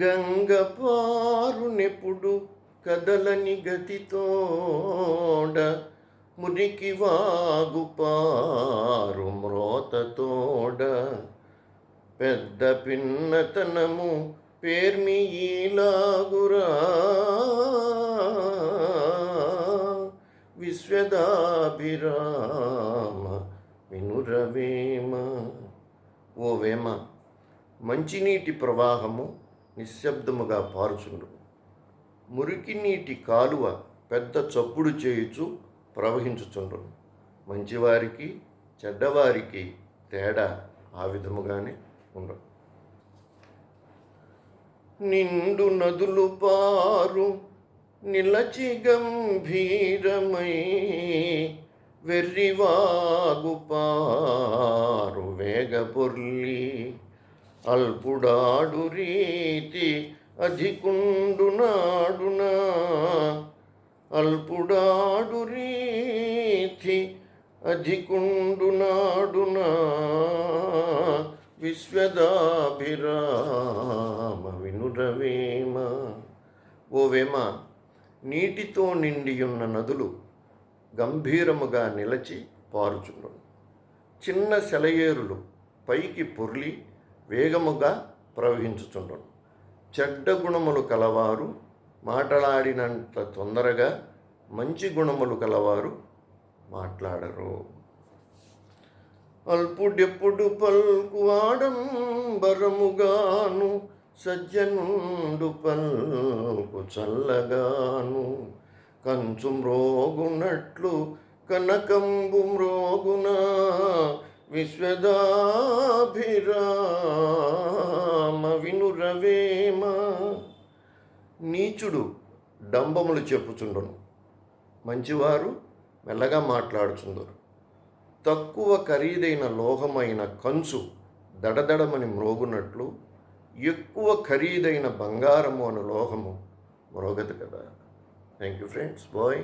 గంగపారునెప్పుడు కదలని గతితోడ మురికి వాగుపారు మ్రోతతోడ పెద్ద పిన్నతనము పేర్మి ఈలాగురా విశ్వదాభిరామ వినురవేమ. ఓ వేమ, మంచినీటి ప్రవాహము నిశ్శబ్దముగా పారుచుండు, మురికి నీటి కాలువ పెద్ద చప్పుడు చేయుచు ప్రవహించుచుండును. మంచివారికి చెడ్డవారికి తేడా ఆ విధముగానే ఉండదు. నిండు నదులు పారు నిలచి గంభీరమై వెర్రివాగు పారు వేగపొర్లి అల్పుడాడు రీతి అధికుండు నాడునా అల్పుడాడు రీతి అధికుండు నాడునా విశ్వదాభిరామ వినురవేమ. ఓ వేమ, నీటితో నిండియున్న నదులు గంభీరముగా నిలచి పారుచుండును. చిన్న సెలయేరులు పైకి పొర్లి వేగముగా ప్రవహించుచుండును. చెడ్డ గుణములు కలవారు మాట్లాడినంత తొందరగా మంచి గుణములు కలవారు మాట్లాడరు. అల్పుడెప్పుడు పల్కు ఆడంబరముగాను సజ్జనుండు పల్కు చల్లగాను కంచు మ్రోగునట్లు కనకంబు మ్రోగున విశ్వదాభిరామ వినురవేమ. నీచుడు డంబములు చెప్పుచుండును, మంచివారు మెల్లగా మాట్లాడుచుందరు. తక్కువ ఖరీదైన లోహమైన కంచు దడదడమని మ్రోగునట్లు ఎక్కువ ఖరీదైన బంగారము అను లోహము మ్రోగదు కదా. Thank you friends. బాయ్.